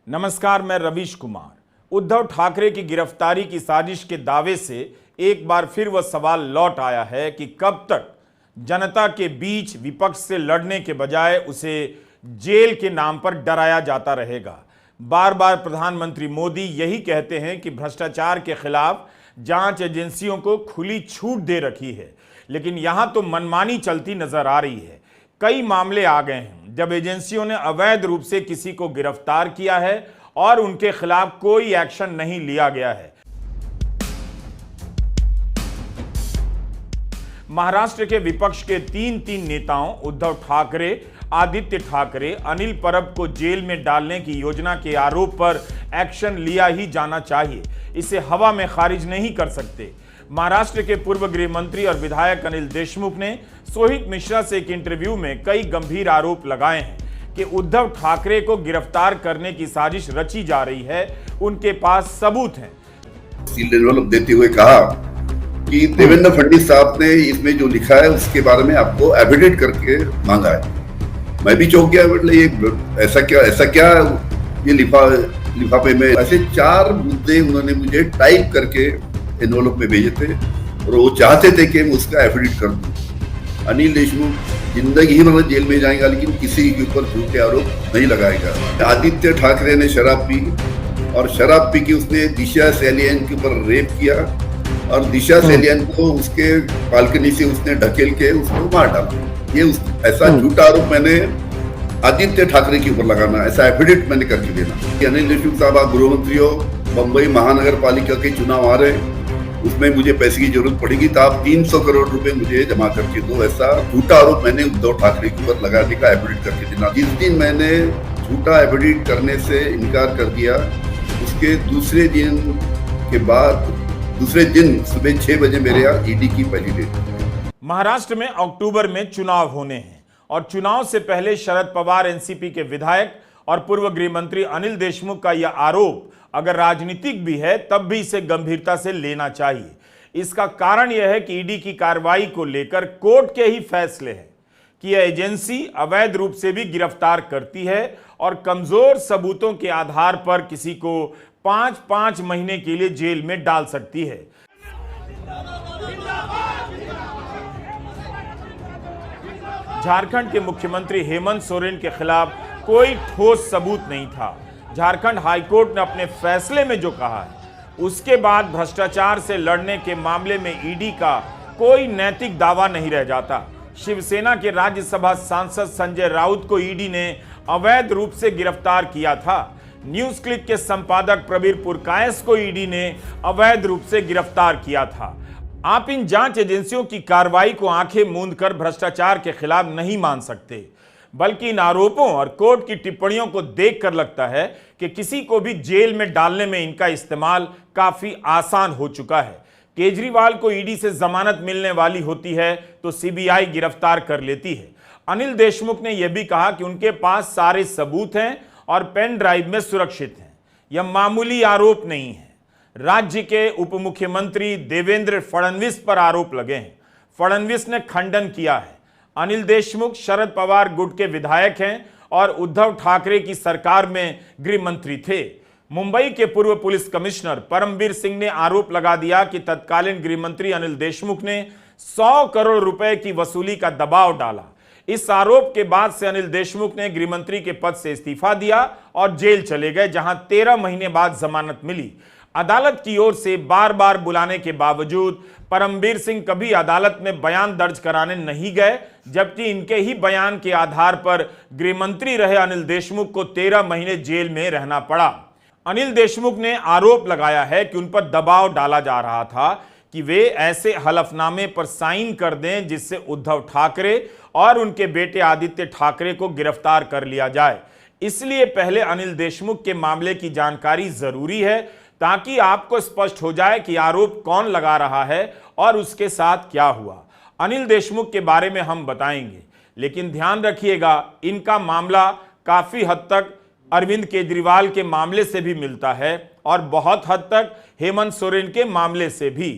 नमस्कार, मैं रवीश कुमार। उद्धव ठाकरे की गिरफ्तारी की साजिश के दावे से एक बार फिर वह सवाल लौट आया है कि कब तक जनता के बीच विपक्ष से लड़ने के बजाय उसे जेल के नाम पर डराया जाता रहेगा। बार बार प्रधानमंत्री मोदी यही कहते हैं कि भ्रष्टाचार के खिलाफ जांच एजेंसियों को खुली छूट दे रखी है, लेकिन यहां तो मनमानी चलती नजर आ रही है। कई मामले आ गए हैं जब एजेंसियों ने अवैध रूप से किसी को गिरफ्तार किया है और उनके खिलाफ कोई एक्शन नहीं लिया गया है। महाराष्ट्र के विपक्ष के तीन नेताओं उद्धव ठाकरे, आदित्य ठाकरे, अनिल परब को जेल में डालने की योजना के आरोप पर एक्शन लिया ही जाना चाहिए। इसे हवा में खारिज नहीं कर सकते। महाराष्ट्र के पूर्व गृह मंत्री और विधायक अनिल देशमुख ने सोहित मिश्रा से एक इंटरव्यू में कई गंभीर आरोप लगाए हैं कि उद्धव ठाकरे को गिरफ्तार करने की साजिश रची जा रही है। उनके पास सबूत हैं। देते हुए कहा कि देवेंद्र फडणवीस साहब ने इसमें जो लिखा है उसके बारे में आपको एफिडेविट करके मांगा है। मैं भी चौंक गया, मतलब ये ऐसा क्या ये लिफाफे में ऐसे 4 मुद्दे उन्होंने मुझे टाइप करके एनवलप में भेजे थे और वो चाहते थे कि मैं उसका एफिडेविट कर दूं। अनिल देशमुख जिंदगी ही मतलब जेल में जाएगा, लेकिन किसी के ऊपर झूठे आरोप नहीं लगाएगा। आदित्य ठाकरे ने शराब पी और शराब पी के उसने दिशा सैलियन के ऊपर रेप किया और दिशा सैलियन को उसके बालकनी से उसने ढकेल के उसको मार डाला। ये ऐसा झूठा आरोप मैंने आदित्य ठाकरे के ऊपर लगाना, ऐसा एफिडेविट मैंने करके देना। अनिल देशमुख साहब आप गृह मंत्री हो, बंबई महानगर पालिका के चुनाव आ रहे हैं, उसमें मुझे पैसे की जरूरत पड़ेगी तो आप 300 करोड़ रुपए मुझे जमा करके दो। ऐसा झूठा आरोप मैंने उद्धव ठाकरे के ऊपर लगाने का एफिडेविट करके देना। जिस दिन मैंने झूठा एफिडेविट करने से इनकार कर दिया, उसके दूसरे दिन सुबह 6 बजे मेरे यहाँ ईडी की पहली डेट। महाराष्ट्र में अक्टूबर में चुनाव होने हैं और चुनाव से पहले शरद पवार, एनसीपी के विधायक और पूर्व गृह मंत्री अनिल देशमुख का यह आरोप अगर राजनीतिक भी है तब भी इसे गंभीरता से लेना चाहिए। इसका कारण यह है कि ईडी की कार्रवाई को लेकर कोर्ट के ही फैसले हैं कि यह एजेंसी अवैध रूप से भी गिरफ्तार करती है और कमजोर सबूतों के आधार पर किसी को 5-5 महीने के लिए जेल में डाल सकती है। झारखंड के मुख्यमंत्री हेमंत सोरेन के खिलाफ कोई ठोस सबूत नहीं था। झारखंड हाईकोर्ट ने अपने फैसले में जो कहा है उसके बाद भ्रष्टाचार से लड़ने के मामले में ईडी का कोई नैतिक दावा नहीं रह जाता। शिवसेना के राज्यसभा सांसद संजय राउत को ईडी ने अवैध रूप से गिरफ्तार किया था। न्यूज क्लिक के संपादक प्रवीर पुरकायस को ईडी ने अवैध रूप से गिरफ्तार किया था। आप इन जांच एजेंसियों की कार्रवाई को आंखें मूंद कर भ्रष्टाचार के खिलाफ नहीं मान सकते, बल्कि इन आरोपों और कोर्ट की टिप्पणियों को देखकर लगता है कि किसी को भी जेल में डालने में इनका इस्तेमाल काफी आसान हो चुका है। केजरीवाल को ईडी से जमानत मिलने वाली होती है तो सीबीआई गिरफ्तार कर लेती है। अनिल देशमुख ने यह भी कहा कि उनके पास सारे सबूत हैं और पेन ड्राइव में सुरक्षित हैं। यह मामूली आरोप नहीं है। राज्य के उप मुख्यमंत्री देवेंद्र फडणवीस पर आरोप लगे हैं। फडणवीस ने खंडन किया है। अनिल देशमुख शरद पवार गुट के विधायक हैं और उद्धव ठाकरे की सरकार में गृह मंत्री थे। मुंबई के पूर्व पुलिस कमिश्नर परमबीर सिंह ने आरोप लगा दिया कि तत्कालीन गृह मंत्री अनिल देशमुख ने 100 करोड़ रुपए की वसूली का दबाव डाला। इस आरोप के बाद से अनिल देशमुख ने गृह मंत्री के पद से इस्तीफा दिया और जेल चले गए, जहां 13 महीने बाद जमानत मिली। अदालत की ओर से बार बार बुलाने के बावजूद परमबीर सिंह कभी अदालत में बयान दर्ज कराने नहीं गए, जबकि इनके ही बयान के आधार पर गृह मंत्री रहे अनिल देशमुख को 13 महीने जेल में रहना पड़ा। अनिल देशमुख ने आरोप लगाया है कि उन पर दबाव डाला जा रहा था कि वे ऐसे हलफनामे पर साइन कर दें जिससे उद्धव ठाकरे और उनके बेटे आदित्य ठाकरे को गिरफ्तार कर लिया जाए। इसलिए पहले अनिल देशमुख के मामले की जानकारी जरूरी है ताकि आपको स्पष्ट हो जाए कि आरोप कौन लगा रहा है और उसके साथ क्या हुआ। अनिल देशमुख के बारे में हम बताएंगे, लेकिन ध्यान रखिएगा इनका मामला काफी हद तक अरविंद केजरीवाल के मामले से भी मिलता है और बहुत हद तक हेमंत सोरेन के मामले से भी।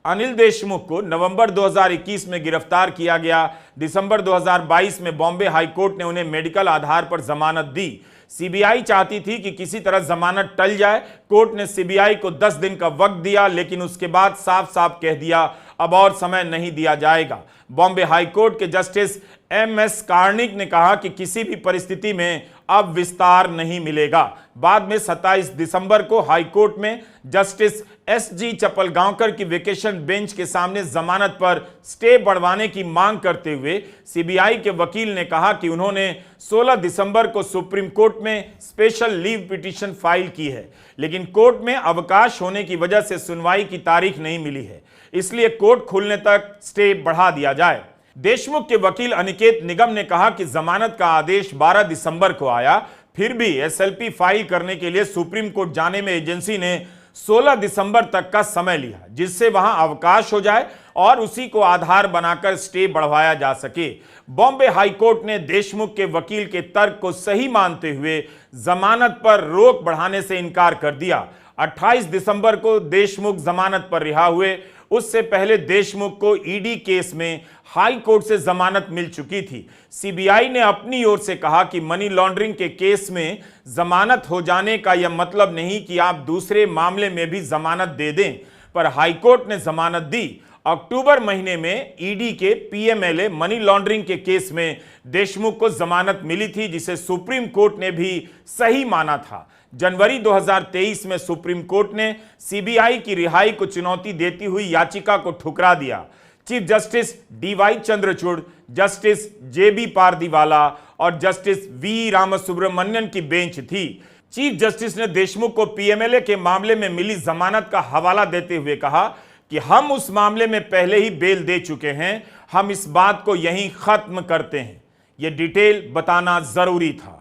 अनिल देशमुख को नवंबर 2021 में गिरफ्तार किया गया। दिसंबर 2022 में बॉम्बे हाईकोर्ट ने उन्हें मेडिकल आधार पर जमानत दी। सीबीआई चाहती थी कि किसी तरह जमानत टल जाए। कोर्ट ने सीबीआई को 10 दिन का वक्त दिया, लेकिन उसके बाद साफ साफ कह दिया अब और समय नहीं दिया जाएगा। बॉम्बे हाईकोर्ट के जस्टिस एम.एस. कार्निक ने कहा कि किसी भी परिस्थिति में अब विस्तार नहीं मिलेगा। बाद में 27 दिसंबर को हाईकोर्ट में जस्टिस एस.जी. चपलगांवकर की वेकेशन बेंच के सामने जमानत पर स्टे बढ़वाने की मांग करते हुए सीबीआई के वकील ने कहा कि उन्होंने 16 दिसंबर को सुप्रीम कोर्ट में स्पेशल लीव पिटीशन फाइल की है, लेकिन कोर्ट में अवकाश होने की वजह से सुनवाई की तारीख नहीं मिली है, इसलिए कोर्ट खुलने तक स्टे बढ़ा दिया जाए। देशमुख के वकील अनिकेत निगम ने कहा कि जमानत का आदेश 12 दिसंबर को आया, फिर भी एसएलपी फाइल करने के लिए सुप्रीम कोर्ट जाने में एजेंसी ने 16 दिसंबर तक का समय लिया, जिससे वहां अवकाश हो जाए और उसी को आधार बनाकर स्टे बढ़वाया जा सके। बॉम्बे हाईकोर्ट ने देशमुख के वकील के तर्क को सही मानते हुए जमानत पर रोक बढ़ाने से इनकार कर दिया। 28 दिसंबर को देशमुख जमानत पर रिहा हुए। उससे पहले देशमुख को ईडी केस में हाई कोर्ट से जमानत मिल चुकी थी। सीबीआई ने अपनी ओर से कहा कि मनी लॉन्ड्रिंग के केस में जमानत हो जाने का यह मतलब नहीं कि आप दूसरे मामले में भी जमानत दे दें, पर हाईकोर्ट ने जमानत दी। अक्टूबर महीने में ईडी के पीएमएलए मनी लॉन्ड्रिंग के केस में देशमुख को जमानत मिली थी, जिसे सुप्रीम कोर्ट ने भी सही माना था। जनवरी 2023 में सुप्रीम कोर्ट ने सीबीआई की रिहाई को चुनौती देती हुई याचिका को ठुकरा दिया। Chief justice DY Chandrachud, justice JB Pardiwala और जस्टिस वी रामसुब्रमण्यन की बेंच थी। चीफ जस्टिस ने देशमुख को पीएमएलए के मामले में मिली जमानत का हवाला देते हुए कहा कि हम उस मामले में पहले ही बेल दे चुके हैं, हम इस बात को यहीं खत्म करते हैं। यह डिटेल बताना जरूरी था।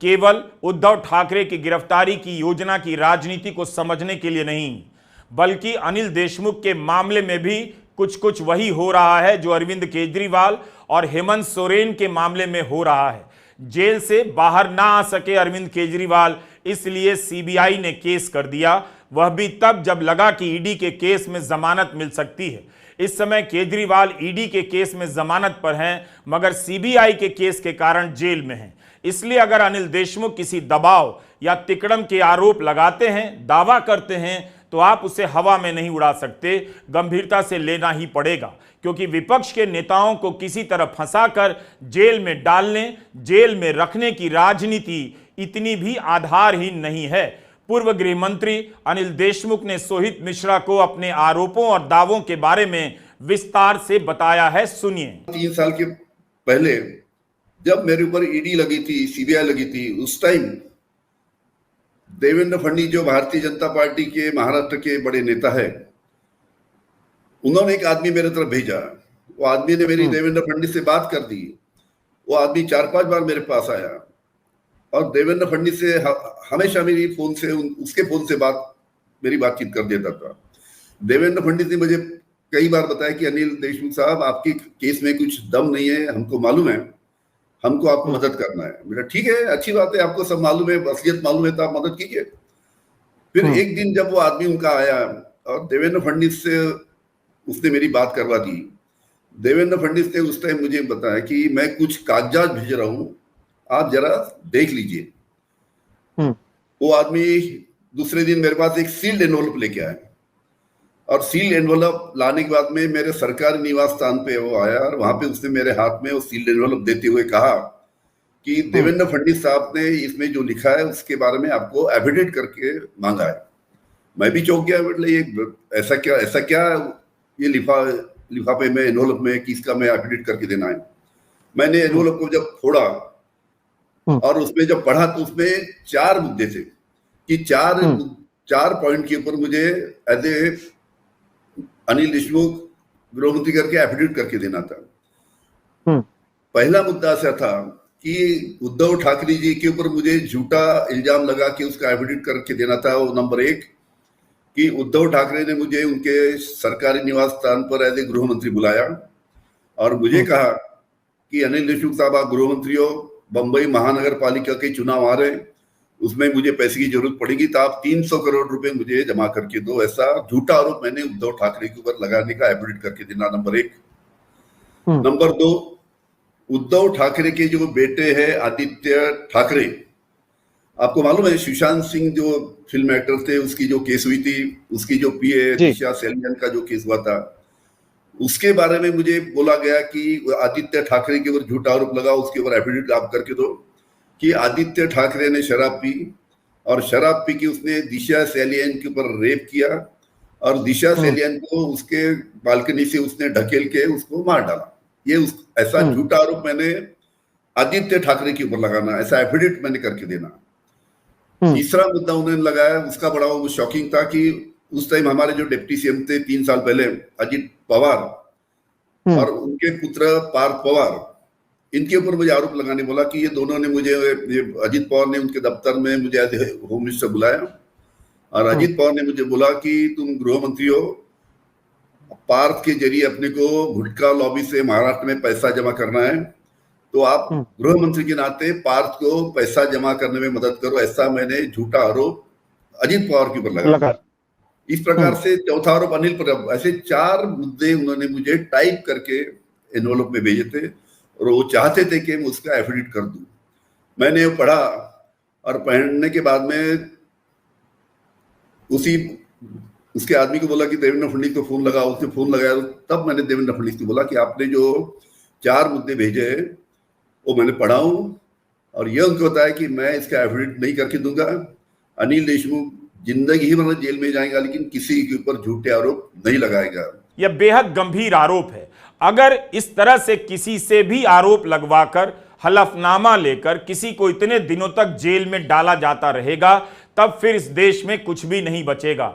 केवल उद्धव ठाकरे की गिरफ्तारी की योजना की राजनीति को समझने के लिए नहीं, बल्कि अनिल देशमुख के मामले में भी कुछ कुछ वही हो रहा है जो अरविंद केजरीवाल और हेमंत सोरेन के मामले में हो रहा है। जेल से बाहर ना आ सके अरविंद केजरीवाल, इसलिए सीबीआई ने केस कर दिया, वह भी तब जब लगा कि ईडी के केस में जमानत मिल सकती है। इस समय केजरीवाल ईडी के केस में जमानत पर हैं, मगर सीबीआई के केस के कारण जेल में हैं। इसलिए अगर अनिल देशमुख किसी दबाव या तिकड़म के आरोप लगाते हैं, दावा करते हैं, तो आप उसे हवा में नहीं उड़ा सकते, गंभीरता से लेना ही पड़ेगा, क्योंकि विपक्ष के नेताओं को किसी तरह फंसाकर जेल में डालने, जेल में रखने की राजनीति इतनी भी आधारहीन नहीं है। पूर्व गृह मंत्री अनिल देशमुख ने सोहित मिश्रा को अपने आरोपों और दावों के बारे में विस्तार से बताया है, सुनिए। 3 साल के पहले जब मेरे ऊपर ईडी लगी थी, सीबीआई लगी थी, उस टाइम देवेंद्र फडणवीस जो भारतीय जनता पार्टी के महाराष्ट्र के बड़े नेता है, उन्होंने एक आदमी मेरे तरफ भेजा। वो आदमी ने मेरी देवेंद्र फडणवीस से बात कर दी। वो आदमी 4-5 बार मेरे पास आया और देवेंद्र फडणवीस से हमेशा मेरी फोन से, उसके फोन से मेरी बातचीत कर देता था। देवेंद्र फडणवीस ने मुझे कई बार बताया कि अनिल देशमुख साहब, आपके केस में कुछ दम नहीं है, हमको मालूम है, हमको आपको मदद करना है। मेरा ठीक है, अच्छी बात है, आपको सब मालूम है, असलियत मालूम है, तो आप मदद कीजिए। फिर एक दिन जब वो आदमी उनका आया और देवेंद्र फडणवीस से उसने मेरी बात करवा दी। देवेंद्र फडणवीस ने उस टाइम मुझे बताया कि मैं कुछ कागजात भेज रहा हूं, आप जरा देख लीजिए। वो आदमी दूसरे दिन मेरे पास एक सील्ड एनवलप लेके आया और सील्ड एनवलप लाने के बाद में मेरे सरकारी निवास स्थान पे वो आया और वहां पे उसने मेरे हाथ में वो सील्ड एनवलप देते हुए कहा कि देवेंद्र फडणवीस साहब ने इसमें जो लिखा है उसके बारे में आपको एफिडेविट करके मांगा है। मैं भी चौंक गया, मतलब ये ऐसा क्या ये लिफाफे में, एनवलप में किसका मैं एफिडेविट करके देना है। मैंने एनवलप को जब फोड़ा और उसमें जब पढ़ा तो उसमें 4 मुद्दे थे कि 4 पॉइंट के ऊपर मुझे एज ए अनिल देशमुख गृहमंत्री करके एफिडेविट करके देना था। पहला मुद्दा ऐसा था कि उद्धव ठाकरे जी के ऊपर मुझे झूठा इल्जाम लगा कि उसका एफिडेविट करके देना था। वो नंबर 1 कि उद्धव ठाकरे ने मुझे उनके सरकारी निवास स्थान पर एज ए गृहमंत्री बुलाया और मुझे कहा कि अनिल देशमुख साहब, आप गृहमंत्री हो, बंबई महानगर पालिका के चुनाव आ रहे हैं, उसमें मुझे पैसे की जरूरत पड़ेगी, तो आप 300 करोड़ रुपए मुझे जमा करके दो। ऐसा झूठा आरोप मैंने उद्धव ठाकरे के ऊपर लगाने का एफिडेविट करके देना, नंबर 1। नंबर 2, उद्धव ठाकरे के जो बेटे हैं आदित्य ठाकरे, आपको मालूम है सुशांत सिंह जो फिल्म एक्टर थे, उसकी जो केस हुई थी, उसकी जो पीए जी। दिशा सेलियन का जो केस हुआ था, उसके बारे में मुझे बोला गया कि आदित्य ठाकरे के ऊपर झूठा आरोप लगा, उसके ऊपर एफिडेविट आप करके दो कि आदित्य ठाकरे ने शराब पी और शराब पी के उसने दिशा सेलियन के ऊपर रेप किया और दिशा सेलियन को उसके बालकनी से उसने ढकेल के उसको मार डाला। ये ऐसा झूठा आरोप मैंने आदित्य ठाकरे के ऊपर लगाना, ऐसा एफिडेविट मैंने करके देना। तीसरा मुद्दा उन्होंने लगाया, उसका बड़ा वो शॉकिंग था कि उस टाइम हमारे जो डिप्टी सीएम थे 3 साल पहले, अजित पवार और उनके पुत्र पार्थ पवार, इनके ऊपर मुझे आरोप लगाने बोला कि ये दोनों ने मुझे, अजित पवार ने उनके दफ्तर में मुझे एज होम मिनिस्टर बुलाया और अजित पवार ने मुझे बोला कि तुम गृह मंत्री हो, पार्थ के जरिए अपने को गुटखा लॉबी से महाराष्ट्र में पैसा जमा करना है, तो आप गृह मंत्री के नाते पार्थ को पैसा जमा करने में मदद करो। ऐसा मैंने झूठा आरोप अजित पवार के ऊपर लगाया। इस प्रकार से चौथा आरोप अनिल पर, ऐसे 4 मुद्दे उन्होंने मुझे टाइप करके एनवलप में भेजे थे और वो चाहते थे कि मैं उसका एफिडेविट कर दूं। मैंने वो पढ़ा और पढ़ने के बाद में उसके आदमी को बोला कि देवेंद्र फडणवीस को फोन लगा, उसने फोन लगाया, तब मैंने देवेंद्र फडणवीस को बोला कि आपने जो 4 मुद्दे भेजे हैं वो मैंने पढ़ा हूं और यह उनको बताया कि मैं इसका एफिडेविट नहीं करके दूंगा। अनिल देशमुख जिंदगी ही भर जेल में जाएगा लेकिन किसी के ऊपर झूठे आरोप नहीं लगाएगा। यह बेहद गंभीर आरोप है। अगर इस तरह से किसी से भी आरोप लगवाकर हलफनामा लेकर किसी को इतने दिनों तक जेल में डाला जाता रहेगा, तब फिर इस देश में कुछ भी नहीं बचेगा।